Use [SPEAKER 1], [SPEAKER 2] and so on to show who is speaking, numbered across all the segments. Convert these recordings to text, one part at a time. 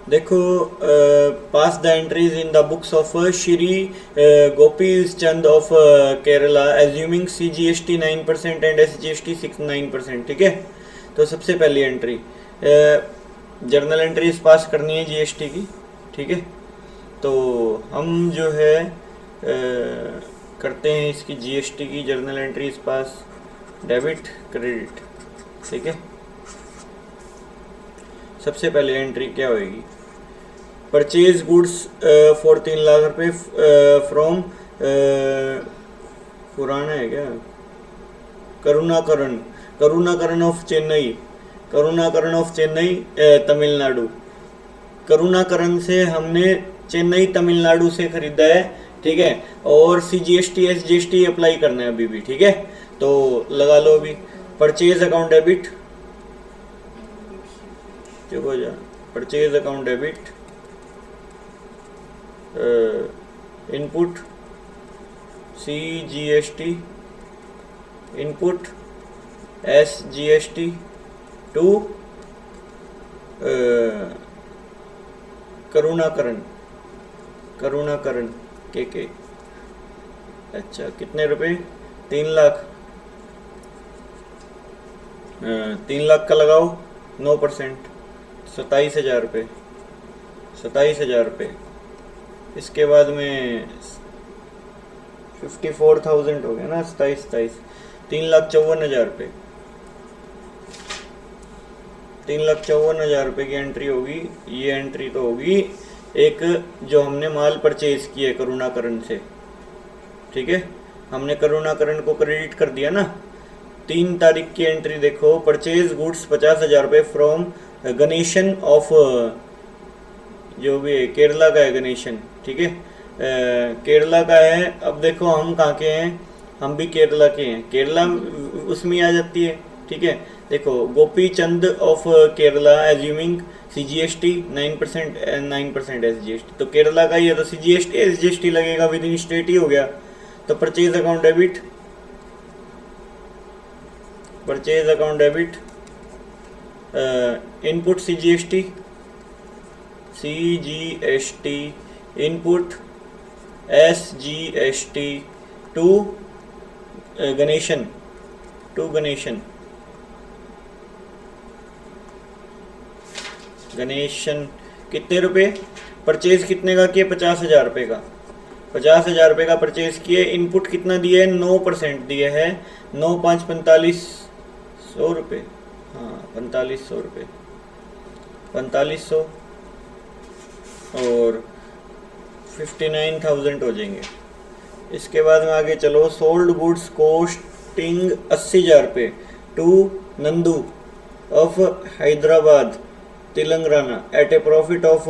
[SPEAKER 1] देखो, pass the entries in the books of Shri Gopi Chand of Kerala assuming CGST 9% and SGST 9%। ठीक है, तो सबसे पहली एंट्री जर्नल एंट्रीज पास करनी है GST की। ठीक है, तो हम जो है करते हैं इसकी GST की journal entries pass, debit credit. ठीक है, सबसे पहले एंट्री क्या होगी? परचेज गुड्स फॉर 3 लाख रुपए फ्रॉम पुराना है क्या, करुणाकरण, करुणाकरण ऑफ चेन्नई, करुणाकरण ऑफ चेन्नई तमिलनाडु। करुणाकरण से हमने चेन्नई तमिलनाडु से खरीदा है। ठीक है, और CGST SGST अप्लाई करना है अभी भी। ठीक है, तो लगा लो अभी। परचेज अकाउंट डेबिट, देखो जा, purchase account debit, input CGST, input SGST to Karunakaran, Karunakaran के। अच्छा, कितने रुपए? 3 लाख। 3 लाख का लगाओ 9%, 27,000 रुपये, 27,000 रुपये। इसके बाद में 54,000 हो गया ना, 27 3,54,000 रुपये। 3,54,000 रुपये की एंट्री होगी। ये एंट्री तो होगी एक जो हमने माल परचेज किया करुणाकरण से। ठीक है, हमने करुणाकरण को क्रेडिट कर दिया ना। 3 तारीख की एंट्री देखो, परचेज गुड्स 50,000 रुपये फ्रॉम गणेशन ऑफ, जो भी है केरला का है गणेशन। ठीक है, केरला का है। अब देखो हम कहाँ के हैं, हम भी केरला के हैं, केरला उसमें आ जाती है। ठीक है, देखो गोपी Chand of Kerala assuming CGST 9% 9% SGST, तो केरला का ही है तो CGST SGST लगेगा, विद इन स्टेट ही हो गया। तो purchase account debit, purchase account debit, input CGST input SGST to Ganesan, to Ganesan, Ganesan. कितने रुपए परचेज, कितने का किए? 50,000 रुपये का, 50,000 रुपये का परचेज किए। इनपुट कितना दिया है? 9% दिया है। 9 5 45,000 रुपये, हाँ 45,000 रुपये, 4500 और 59,000 हो जाएंगे। इसके बाद में आगे चलो, सोल्ड गुड्स कोस्टिंग 80,000 रुपये to Nandu of Hyderabad Telangana at a profit of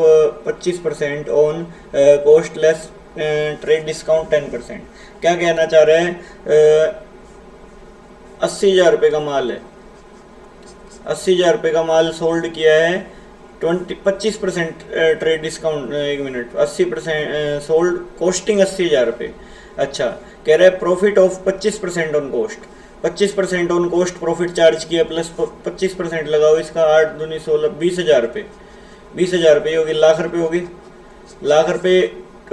[SPEAKER 1] 25% on cost less trade discount 10%। क्या कहना चाह रहे हैं? 80,000 रुपये का माल है, 80,000 रुपये का माल सोल्ड किया है, 25% trade discount, 1 minute, 80% sold, costing 80,000 रुपये। अच्छा, कह रहे हैं profit of 25% on cost, 25% on cost profit charge किया, प्लस 25% लगाओ इसका, 8 दूनी 16, 20,000 रुपये, 20,000 रुपये होगी, लाख रुपये होगी, लाख रुपये।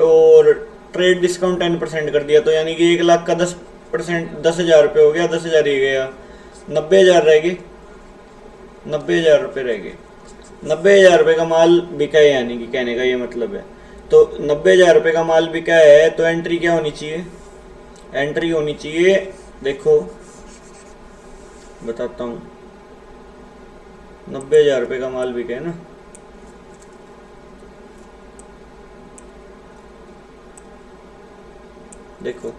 [SPEAKER 1] और ट्रेड डिस्काउंट 10% कर दिया, तो यानी कि 1 लाख का 10%, 10,000 रुपये हो गया, 10,000 ही गया, 90,000 रह गए, 90,000 रुपये रह गए। 90,000 रुपये का माल बिका है, यानी कि कहने का ये मतलब है। तो 90,000 रुपये का माल बिका है, तो एंट्री क्या होनी चाहिए? एंट्री होनी चाहिए, देखो बताता हूँ, 90,000 रुपये का माल बिका है ना, देखो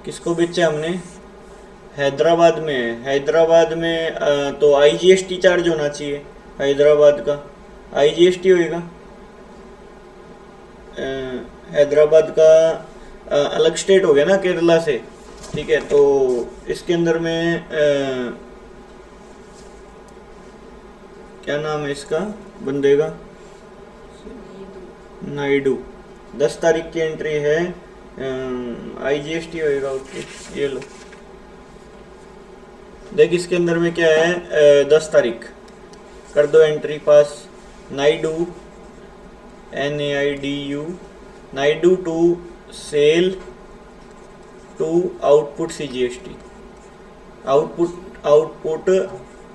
[SPEAKER 1] किसको बेचा हमने? हैदराबाद में है, हैदराबाद में तो IGST चार्ज होना चाहिए, हैदराबाद का IGST होएगा। हैदराबाद का अलग स्टेट हो गया ना केरला से। ठीक है, तो इसके अंदर में क्या नाम है इसका बंदे का? नायडू। 10 तारीख की एंट्री है, IGST होएगा उसकी, ये लो देख इसके अंदर में क्या है, 10 तारीख कर दो entry pass. Naidu, NAIDU, Naidu to sale to output CGST, output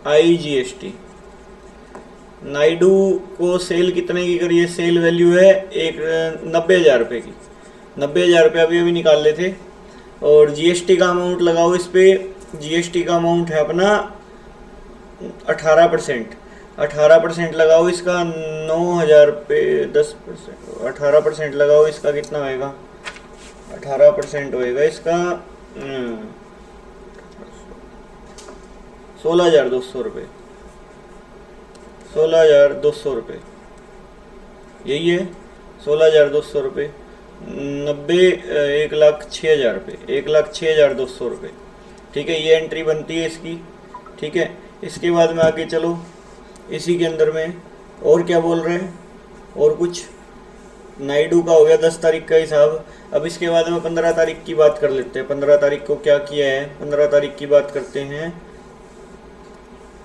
[SPEAKER 1] IGST। Naidu को सेल कितने की करिए, सेल वैल्यू है एक 90,000 रुपये की, 90,000 रुपये अभी अभी निकाल लेते। और GST का अमाउंट लगाओ इस पर, GST का अमाउंट है अपना 18%, 18% लगाओ इसका 9,000 रुपये, 10%, 18% लगाओ इसका कितना होएगा, 18% होएगा इसका 16,200 रुपये, 16,200 रुपये, यही है 16,200 रुपये। 90, 1,06,000 रुपये, 1,06,200 रुपये। ठीक है, ये एंट्री बनती है इसकी। ठीक है, इसके बाद में आगे चलो, इसी के अंदर में और क्या बोल रहे हैं, और कुछ। नाइडू का हो गया 10 तारीख का हिसाब। अब इसके बाद में 15 तारीख की बात कर लेते हैं। 15 तारीख को क्या किया है, 15 तारीख की बात करते हैं।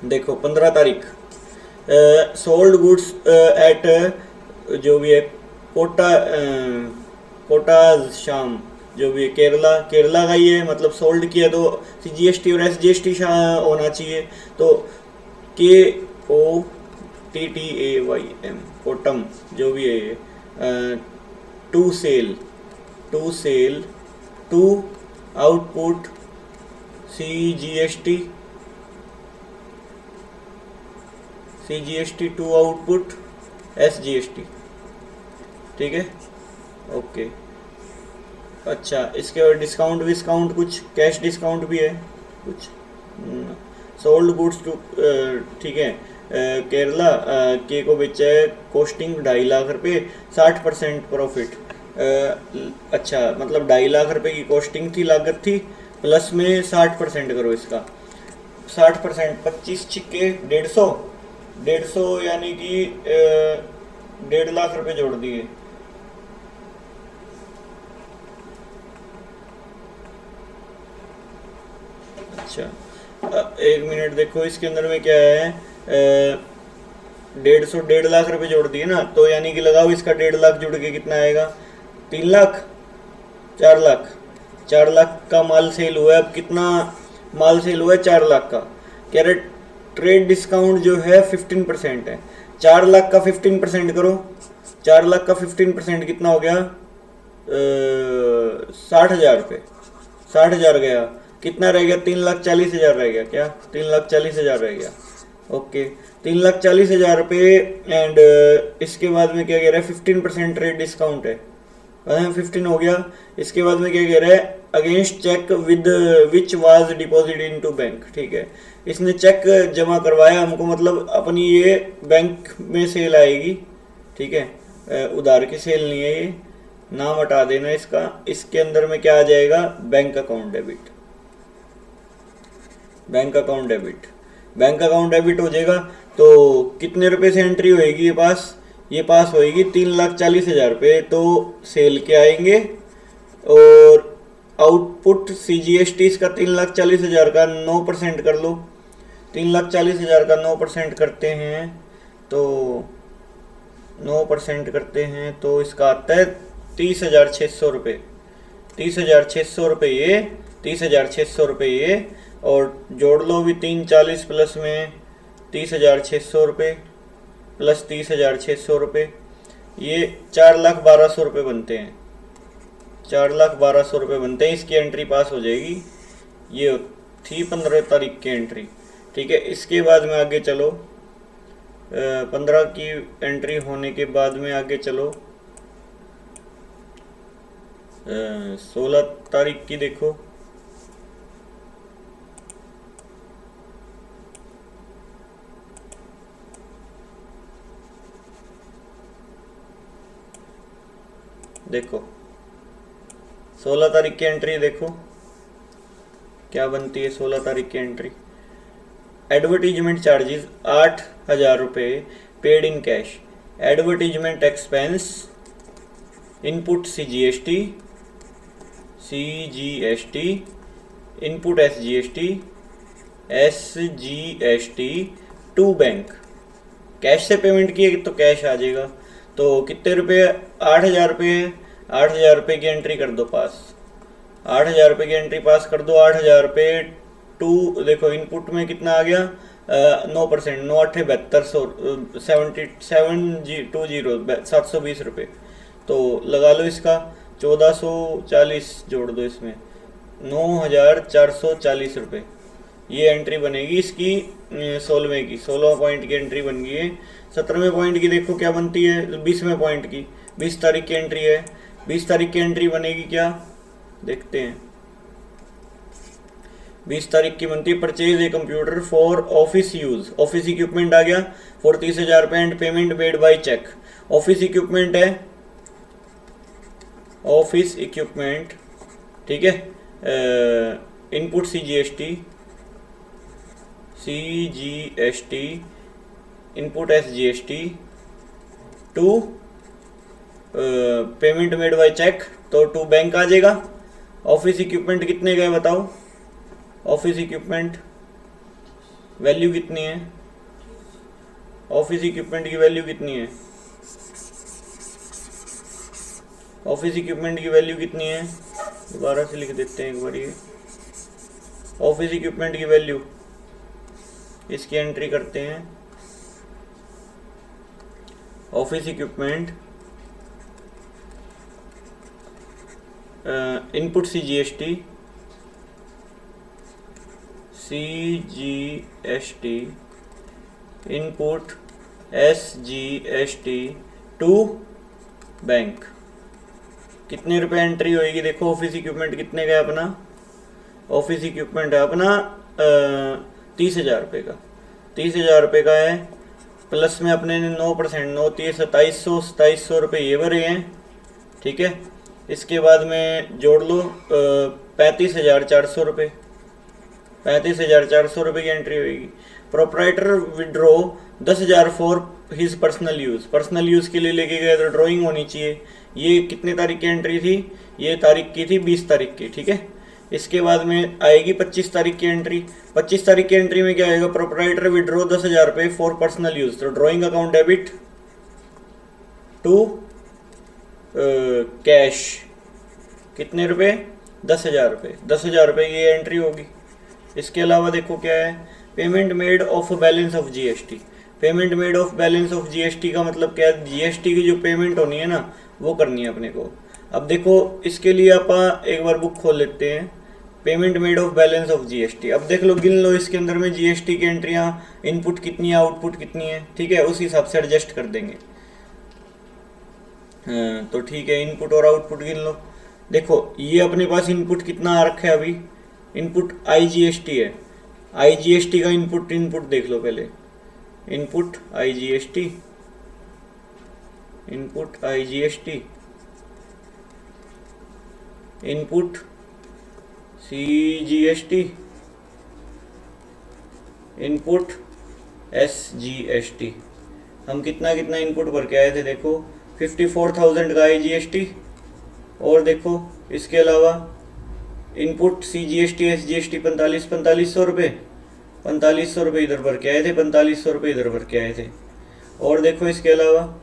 [SPEAKER 1] देखो 15 तारीख सोल्ड गुड्स एट जो भी है कोटा शाम, जो भी है केरला का ही है, मतलब सोल्ड किया तो CGST और SGST होना चाहिए। तो KOTTAYM कोटम जो भी है, to sale to output CGST to output SGST। ठीक है, ओके। अच्छा, इसके बाद डिस्काउंट विस्काउंट कुछ, कैश डिस्काउंट भी है कुछ। सोल्ड गुड्स टू, ठीक है, केरला के को बेचा है कॉस्टिंग 2.5 लाख रुपये, 60% प्रॉफिट। अच्छा, मतलब 2.5 लाख रुपये की कॉस्टिंग थी, लागत थी, प्लस में 60% करो इसका, 60%, 25 छिक्के 150, यानी कि 1.5 लाख रुपये जोड़ दिए। अच्छा, एक मिनट देखो, इसके अंदर में क्या है, 1.5 लाख रुपए जोड़ दिए ना, तो यानी कि लगाओ इसका 1.5 लाख जुड़ के कितना आएगा, 3 लाख, 4 लाख, 4 लाख का माल सेल हुआ है। अब कितना माल सेल हुआ है, 4 लाख का। कह रहे ट्रेड डिस्काउंट जो है 15% है, 4 लाख का 15% करो, 4 लाख का 15% कितना हो गया, 60,000 रुपये, 60,000 गया, कितना रह गया, 3,40,000 रह गया, क्या 3,40,000 रह गया। ओके, 3,40,000 रुपये। एंड इसके बाद में क्या कह रहा है, 15% ट्रेड डिस्काउंट है, 15 हो गया। इसके बाद में क्या कह रहा है, against cheque with which was deposit into bank. ठीक है, इसने चेक जमा करवाया हमको, मतलब अपनी ये बैंक में सेल आएगी। ठीक है, उधार की सेल नहीं है ये, नाम हटा देना इसका। इसके अंदर में क्या आ जाएगा, bank account debit, bank account debit, bank account debit हो जाएगा। तो कितने रुपए से एंट्री होएगी ये पास होएगी 3,40,000 रुपये, तो सेल के आएंगे। और आउटपुट CGST इसका 3,40,000 का 9% कर लो, 3,40,000 का 9% करते हैं, तो 9% करते हैं तो इसका आता है 30,600 रुपये, 30,600 रुपये ये, 30,600 रुपये ये, और जोड़ लो भी 3,40 प्लस में 30,600 रुपये प्लस 30,600 रुपये, ये 4,12,000 रुपये बनते हैं, 4,12,000 रुपये बनते हैं। इसकी एंट्री पास हो जाएगी। ये थी 15 तारीख की एंट्री। ठीक है, इसके बाद में आगे चलो, 15 की एंट्री होने के बाद में आगे चलो, 16 तारीख की देखो, देखो 16 तारीख की एंट्री देखो क्या बनती है। 16 तारीख की एंट्री, एडवर्टीजमेंट चार्जेस 8,000 रुपये paid in cash, advertisement expense, input CGST, input SGST to bank, cash से पेमेंट किए तो कैश आ जाएगा। तो कितने रुपये, 8,000 रुपये है, 8,000 रुपये की एंट्री कर दो पास, 8,000 रुपये की एंट्री पास कर दो। 8,000 रुपये टू, देखो इनपुट में कितना आ गया, 9%, 9 8 7200, 77 720 रुपये। तो लगा लो इसका 1440 जोड़ दो इसमें, 9,440 रुपये। ये एंट्री बनेगी इसकी 16वें की, 16 पॉइंट की एंट्री बन गई है। 17वें पॉइंट की देखो क्या बनती है, 20वें पॉइंट की, 20 तारीख की एंट्री है। 20 तारीख की एंट्री बनेगी क्या, देखते हैं। 20 तारीख की बनती है, purchase a computer for office use, office equipment आ गया फॉर 30,000 रुपये and payment made by cheque. Office equipment है, ऑफिस इक्विपमेंट, ठीक है। Input CGST, input SGST to payment made by cheque, तो टू बैंक आ जाएगा। ऑफिस इक्विपमेंट कितने गए बताओ, ऑफिस इक्विपमेंट वैल्यू कितनी है, ऑफिस इक्विपमेंट की वैल्यू कितनी है, ऑफिस इक्विपमेंट की वैल्यू कितनी है, दोबारा से लिख देते हैं एक बार। ये ऑफिस इक्विपमेंट की वैल्यू, इसकी एंट्री करते हैं। Office equipment input CGST input SGST to bank. कितने रुपए एंट्री होएगी, देखो ऑफिस इक्विपमेंट कितने का है अपना, ऑफिस इक्विपमेंट है अपना 30,000 रुपये का, 30,000 रुपये का है। प्लस में अपने ने 9%, 9 30 2700 रुपये ये भरे हैं, ठीक है। इसके बाद में जोड़ लो 35,400 रुपये, 35,400 रुपये की एंट्री होगी। Proprietor withdraw 10,000 for his personal use, personal use के लिए लेके गए तो ड्राइंग होनी चाहिए। ये कितने तारीख की एंट्री थी, ये तारीख की थी 20 तारीख की, ठीक है। इसके बाद में आएगी 25 तारीख की एंट्री। 25 तारीख की एंट्री में क्या आएगा, प्रोपराइटर विड्रॉ 10,000 रुपये फॉर पर्सनल यूज़, तो drawing account debit to cash, कितने रुपए, 10,000 रुपये, 10,000 रुपये की एंट्री होगी। इसके अलावा देखो क्या है, payment made of balance of GST। Payment made of balance of GST का मतलब क्या है, GST की जो पेमेंट होनी है ना वो करनी है अपने को। अब देखो इसके लिए आप एक बार बुक खोल लेते हैं, payment made of balance of GST। अब देख लो, गिन लो इसके अंदर में GST की एंट्रियाँ, इनपुट कितनी है, आउटपुट कितनी है, ठीक है, उस हिसाब से एडजस्ट कर देंगे। तो ठीक है, इनपुट और आउटपुट गिन लो। देखो ये अपने पास इनपुट कितना आ रखा है अभी, इनपुट IGST है। IGST का इनपुट देख लो पहले, input IGST, input IGST, input CGST, input SGST। हम कितना कितना इनपुट भर के आए थे, देखो 54,000 का IGST, और देखो इसके अलावा इनपुट CGST SGST 4500 रुपये, 4500 रुपये इधर भर के आए थे, 4500 रुपये इधर भर के आए थे। और देखो इसके अलावा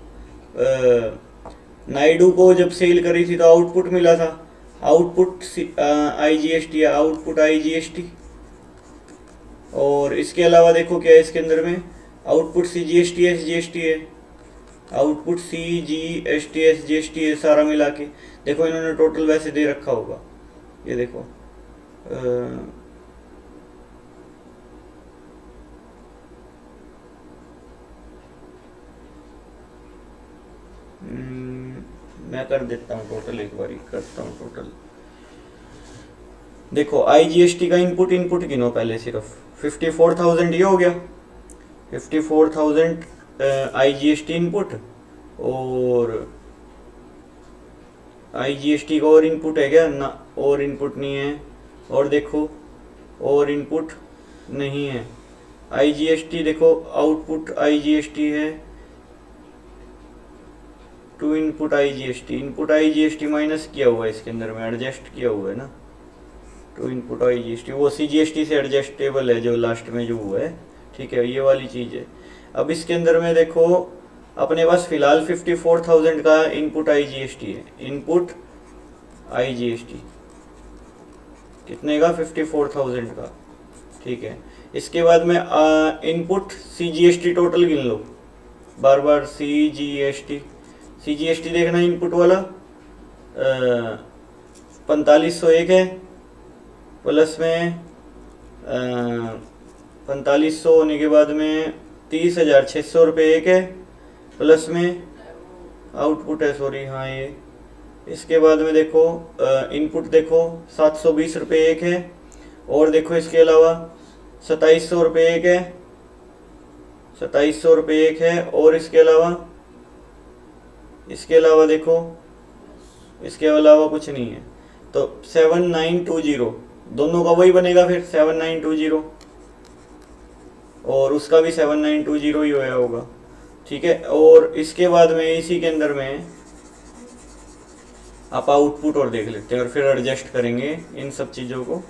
[SPEAKER 1] नायडू को जब सेल करी थी तो आउटपुट मिला था, आउटपुट IGST है, आउटपुट IGST। और इसके अलावा देखो क्या है इसके अंदर में, आउटपुट CGST SGST है, आउटपुट CGST SGST है, सारा मिला के। देखो इन्होंने टोटल वैसे दे रखा होगा, ये देखो मैं कर देता हूँ टोटल, एक बार करता हूँ टोटल। देखो IGST का इनपुट गिनो पहले, सिर्फ 54,000 ये हो गया, 54,000 IGST इनपुट, और IGST का और इनपुट है क्या ना, और इनपुट नहीं है। और देखो और इनपुट नहीं है, IGST देखो आउटपुट IGST है, टू इनपुट IGST माइनस किया हुआ है इसके अंदर में, एडजस्ट किया हुआ है ना, टू इनपुट IGST वो CGST से एडजस्टेबल है जो लास्ट में जो हुआ है, ठीक है, ये वाली चीज़ है। अब इसके अंदर में देखो अपने पास फिलहाल 54,000 का इनपुट IGST है। इनपुट IGST कितने का? 54,000 का, ठीक है। इसके बाद में इनपुट CGST टोटल गिन लो, बार बार CGST देखना इनपुट वाला। 4501 है, प्लस में 4500 होने के बाद में 30,600 रुपये एक है, प्लस में आउटपुट है, सॉरी हाँ ये। इसके बाद में देखो इनपुट देखो 720 रुपये एक है, और देखो इसके अलावा 2700 रुपये एक है, 2700 रुपये एक है, और इसके अलावा देखो इसके अलावा कुछ नहीं है। तो 7920 दोनों का वही बनेगा फिर 7920, और उसका भी 7920 ही होया होगा, ठीक है। और इसके बाद में इसी के अंदर में आप आउटपुट और देख लेते हैं और फिर एडजस्ट करेंगे इन सब चीज़ों को।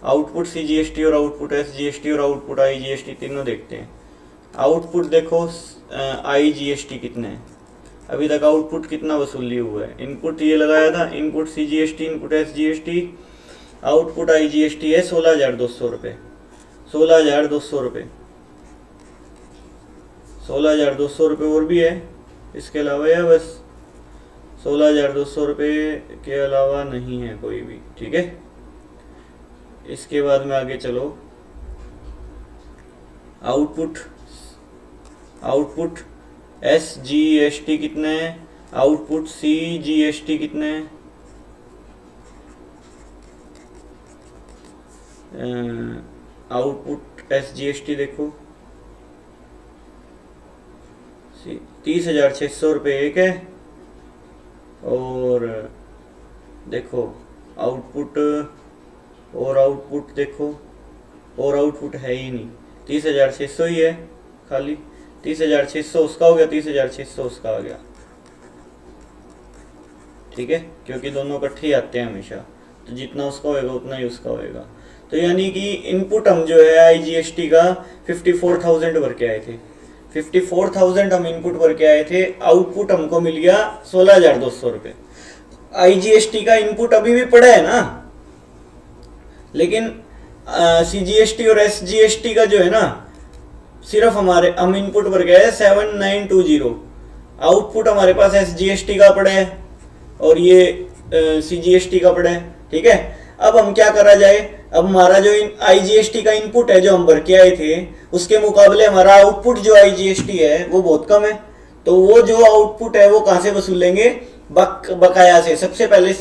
[SPEAKER 1] आउटपुट CGST और आउटपुट SGST और आउटपुट IGST तीनों देखते हैं। आउटपुट देखो IGST कितने हैं, अभी तक आउटपुट कितना वसूली हुआ है। इनपुट ये लगाया था, input CGST, input SGST, output IGST है 16,200 रुपये, 16,200 रुपये, 16,200 रुपये और भी है इसके अलावा, या बस 16,200 रुपये के अलावा नहीं है कोई भी, ठीक है। इसके बाद में आगे चलो, आउटपुट SGST कितने हैं, आउटपुट CGST कितने हैं, आउटपुट SGST देखो 30,600 रुपये एक है, और देखो आउटपुट देखो, और आउटपुट है ही नहीं, 30,600 ही है खाली। 30,600 उसका हो गया, 30,600 उसका आ गया, ठीक है, क्योंकि दोनों इकट्ठे ही आते हैं हमेशा, तो जितना उसका होएगा उतना ही उसका होएगा। तो यानी कि इनपुट हम जो है IGST का 54,000 भर के आए थे, 54,000 हम इनपुट भर के आए थे, आउटपुट हमको मिल गया 16,200 रुपये। IGST का इनपुट अभी भी पड़ा है ना, लेकिन CGST और SGST का जो है ना, सिर्फ हम इनपुट भर गए 7920, आउटपुट हमारे पास SGST का पड़ा है और ये CGST का पड़ा है, ठीक है। अब हम क्या करा जाए, अब हमारा जो IGST का इनपुट है जो हम भर के आए थे, उसके मुकाबले हमारा आउटपुट जो IGST है वो बहुत कम है। तो वो जो आउटपुट है वो कहाँ से वसूलेंगे, बकाया से। सबसे पहले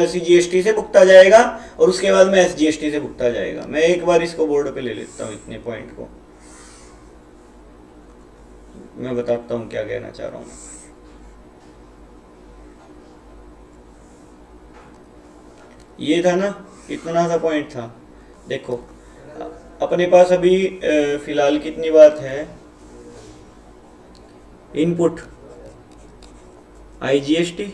[SPEAKER 1] CGST से भुगता जाएगा और उसके बाद में SGST से भुगता जाएगा। मैं एक बार इसको बोर्ड पे ले लेता हूँ, इतने पॉइंट को मैं बताता हूँ क्या कहना चाह रहा हूँ। ये था ना, इतना सा पॉइंट था। देखो अपने पास अभी फिलहाल कितनी बात है, इनपुट IGST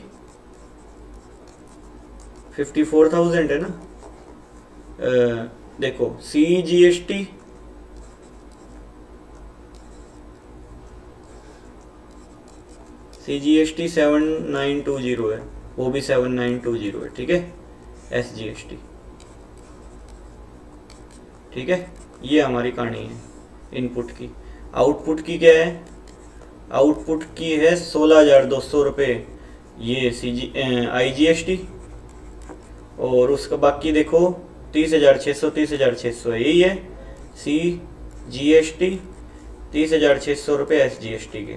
[SPEAKER 1] 54,000 है ना, देखो CGST CGST 7920 है, वो भी 7920 है, ठीक है। SGST, ठीक है। ये हमारी कहानी है इनपुट की। आउटपुट की क्या है, आउटपुट की है 16,200 रुपये, ये IGST, और उसका बाकी देखो 30,600 है, यही है CGST, 30,600 रुपये SGST के,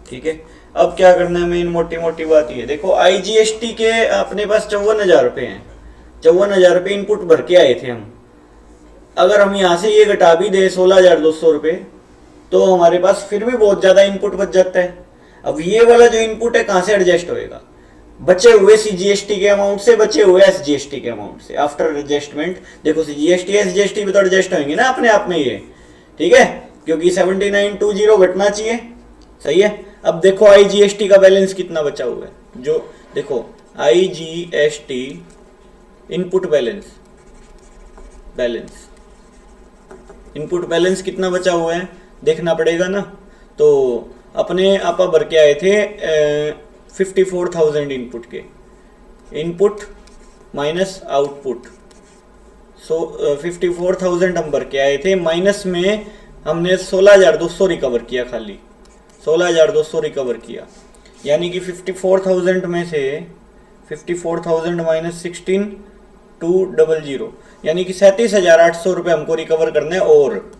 [SPEAKER 1] ठीक है। अब क्या करना है, मेन मोटी मोटी बात ये देखो, IGST के अपने पास 54,000 रुपये हैं, 54,000 रुपये इनपुट भर के आए थे हम। अगर हम यहाँ से ये घटा भी दे 16,200 रुपये, तो हमारे पास फिर भी बहुत ज़्यादा इनपुट बच जाता है। अब ये वाला जो इनपुट है कहाँ से एडजस्ट होएगा, बचे हुए CGST के अमाउंट से, बचे हुए SGST के अमाउंट से। आफ्टर एडजस्टमेंट देखो CGST SGST भी तो एडजस्ट होंगे ना अपने आप में ये, ठीक है, क्योंकि 7920 घटना चाहिए, सही है। अब देखो IGST का बैलेंस कितना बचा हुआ है, जो देखो IGST input balance input balance कितना बचा हुआ है देखना पड़ेगा ना। तो अपने आपा भर के आए थे 54,000 इनपुट के, इनपुट माइनस आउटपुट। सो 54,000 हम भर के आए थे, माइनस में हमने 16,200 रिकवर किया, खाली 16,200 रिकवर किया। यानी कि 54,000 में से 54,000 माइनस 16,200 यानी कि 37,800 रुपये हमको रिकवर करना है। और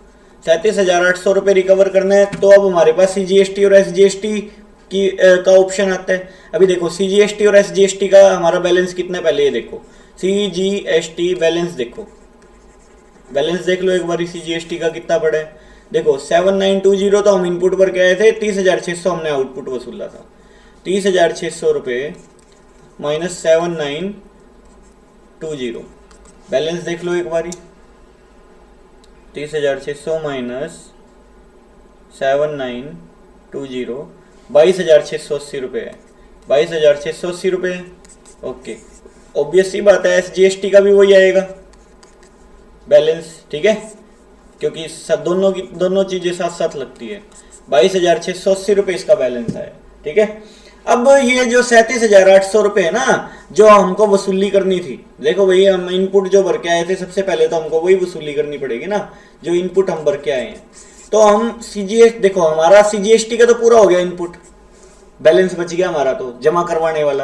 [SPEAKER 1] 37,800 रुपये रिकवर करना है तो अब हमारे पास CGST और SGST की का ऑप्शन आता है। अभी देखो CGST और SGST का हमारा बैलेंस कितना है, पहले ये देखो CGST बैलेंस देखो, बैलेंस देख लो एक बार CGST का कितना पड़ा है। देखो 7920 तो हम इनपुट पर के आए थे, 30,600 हमने आउटपुट वसूला था। 30,600 रुपये माइनस 7920, बैलेंस देख लो एक बारी। 30,600 माइनस 7920 22,680 रुपये है, 22,680 रुपये। ओके, ऑब्वियस सी बात है SGST का भी वही आएगा बैलेंस, ठीक है, क्योंकि दोनों चीजें साथ साथ लगती है। 22,680 रुपये इसका बैलेंस है, ठीक है। अब ये जो 37,800 रुपये है ना जो हमको वसूली करनी थी, देखो भाई हम इनपुट जो भर के आए थे सबसे पहले तो हमको वही वसूली करनी पड़ेगी ना, जो इनपुट हम भर के आए हैं। तो हम देखो हमारा CGST का तो पूरा हो गया, इनपुट बैलेंस बच गया हमारा तो जमा करवाने वाला।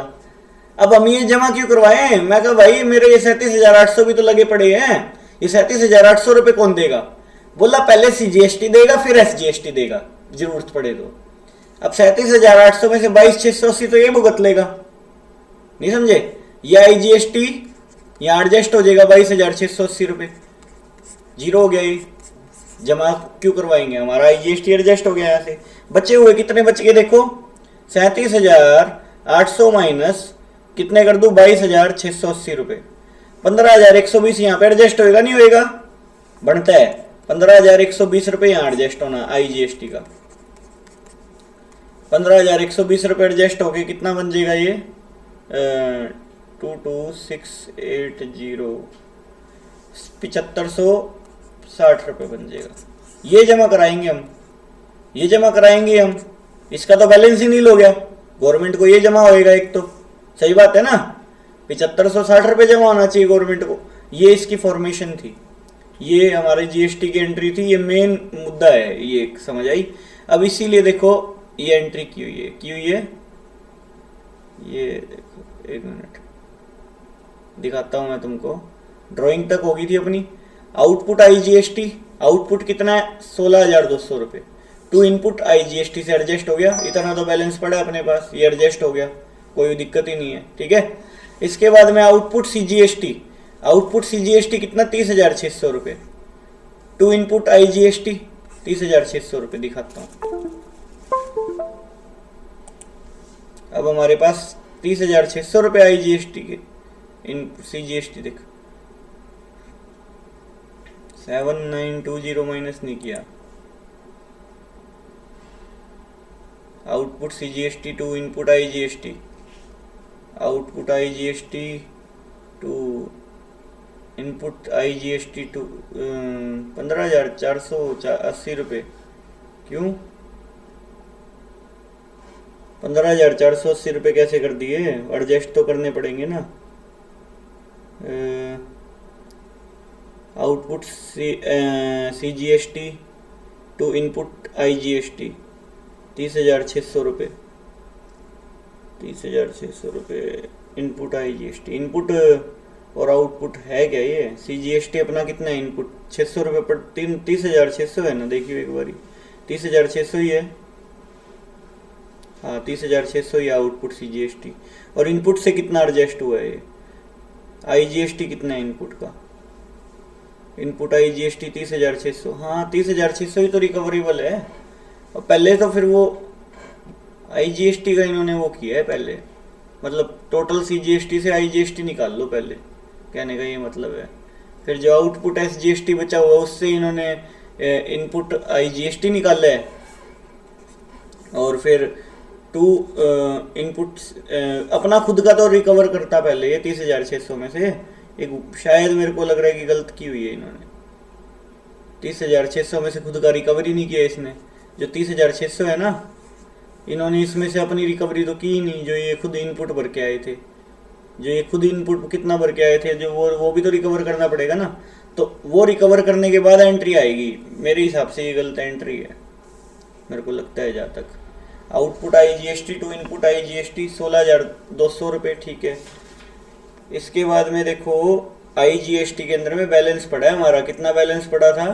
[SPEAKER 1] अब हम ये जमा क्यों करवाए, मैं कहा भाई मेरे ये 37,800 भी तो लगे पड़े हैं, ये 37,800 रुपये कौन देगा। बोला पहले CGST देगा फिर SGST देगा जरूरत पड़े तो। अब 37,800 में से 22,680 तो ये भुगत लेगा, नहीं समझे, ये IGST यहाँ एडजस्ट हो जाएगा, 22,680 रुपये जीरो हो गया। ये जमा क्यों करवाएंगे, हमारा IGST एडजस्ट हो गया। यहाँ से बचे हुए कितने बच गए देखो, 37,800 माइनस कितने कर दूं, 22,680 रुपये। 15,120 यहाँ पे एडजस्ट होएगा नहीं होएगा, बनता है 15,120 रुपये यहाँ एडजस्ट होना IGST का। 15,120 रुपये एडजस्ट हो गए, कितना बन जाएगा ये 22,680 7,560 रुपये बन जाएगा। ये जमा कराएंगे हम, ये जमा कराएंगे हम, इसका तो बैलेंस ही नील हो गया, गवर्नमेंट को ये जमा होएगा एक तो, सही बात है ना, 7,560 रुपये जमा होना चाहिए गवर्नमेंट को। ये इसकी फॉर्मेशन थी, ये हमारे GST की एंट्री थी, ये मेन मुद्दा है, ये समझ आई। अब इसीलिए देखो ये एंट्री की हुई है, ये देखो एक मिनट दिखाता हूं मैं तुमको, ड्राइंग तक होगी थी अपनी। आउटपुट IGST, आउटपुट कितना है 16,200 रुपये, टू इनपुट IGST से एडजस्ट हो गया, इतना तो बैलेंस पड़ा अपने पास, ये एडजस्ट हो गया, कोई दिक्कत ही नहीं है, ठीक है। इसके बाद में आउटपुट CGST, आउटपुट CGST कितना 30,600 रुपये, टू इनपुट IGST 30,600 रुपये दिखाता हूँ। अब हमारे पास 30,600 रुपये IGST के, इन CGST देख 7920 माइनस नहीं किया, output CGST to input IGST, output IGST to input IGST to 15,480 रुपये, क्यों 15,480 रुपये कैसे कर दिए, एडजस्ट तो करने पड़ेंगे ना। Output CGST to input IGST 30,600 रुपये, 30,600 रुपये इनपुट IGST, इनपुट और आउटपुट है क्या ये। CGST अपना कितना है, इनपुट 600 रुपये पर 30,600 है ना, देखिए एक बारी 30,600 ही है, हाँ 30,600 ही आउटपुट CGST, और इनपुट से कितना एडजस्ट हुआ है ये IGST कितना है इनपुट का, इनपुट IGST 30,600, हाँ 30,600 ही तो रिकवरेबल है। और पहले तो फिर वो IGST का इन्होंने वो किया है पहले, मतलब टोटल CGST से IGST निकाल लो पहले, कहने का ये मतलब है। फिर जो आउटपुट SGST बचा हुआ उससे इन्होंने इनपुट IGST निकाला है, और फिर टू इनपुट अपना खुद का तो रिकवर करता पहले ये 30,600 में से, एक शायद मेरे को लग रहा है कि गलत की हुई है इन्होंने, 30,600 में से खुद का रिकवरी नहीं किया इसने। जो 30,600 है ना, इन्होंने इसमें से अपनी रिकवरी तो की ही नहीं। जो ये खुद इनपुट भर के आए थे, जो ये खुद इनपुट कितना भर के आए थे, जो वो भी तो रिकवर करना पड़ेगा ना। तो वो रिकवर करने के बाद एंट्री आएगी। मेरे हिसाब से ये गलत एंट्री है, मेरे को लगता है। जहाँ तक output I GST to input I GST 16,200 रुपये, ठीक है। इसके बाद में देखो आई जीएसटी के अंदर में बैलेंस पड़ा है हमारा। कितना बैलेंस पड़ा था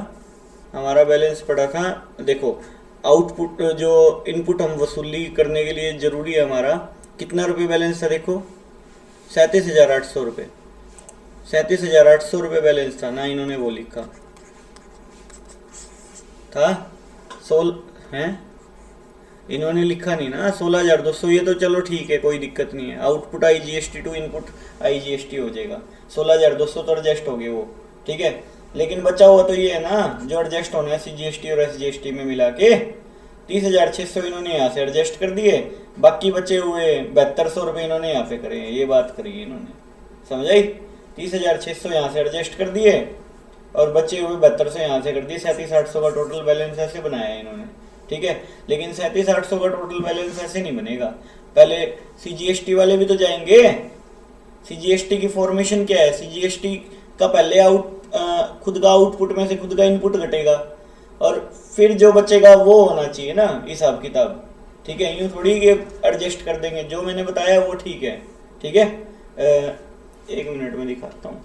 [SPEAKER 1] हमारा? बैलेंस पड़ा था, देखो आउटपुट जो इनपुट हम वसूली करने के लिए ज़रूरी है हमारा, कितना रुपये बैलेंस था? देखो 37,800 रुपये, 37,800 रुपये बैलेंस था ना। इन्होंने वो लिखा था हैं, इन्होंने लिखा नहीं ना 16,200। ये तो चलो ठीक है, कोई दिक्कत नहीं है। Output I GST to input I GST हो जाएगा। 16,200 तो एडजस्ट हो गए वो, ठीक है। लेकिन बचा हुआ तो ये है ना, जो एडजस्ट होना है सीजीएसटी और एसजीएसटी में मिला के 30,600 इन्होंने यहाँ से एडजस्ट कर दिए। बाकी बचे हुए 7200 रुपये इन्होंने यहाँ पे करे हैं। ये बात करी है इन्होंने, समझ आई? 30,600 यहाँ से एडजस्ट कर दिए और बचे हुए 7200 यहाँ से कर दिए। 37,800 का टोटल बैलेंस ऐसे बनाया है इन्होंने, ठीक है। लेकिन 37,800 का टोटल बैलेंस ऐसे नहीं बनेगा, पहले सीजीएसटी वाले भी तो जाएंगे। सीजीएसटी की फॉर्मेशन क्या है? सीजीएसटी का पहले खुद का आउटपुट में से खुद का इनपुट घटेगा और फिर जो बचेगा वो होना चाहिए ना हिसाब किताब, ठीक है। यूँ थोड़ी कि एडजस्ट कर देंगे। जो मैंने बताया वो ठीक है, ठीक है। एक मिनट में दिखाता हूँ।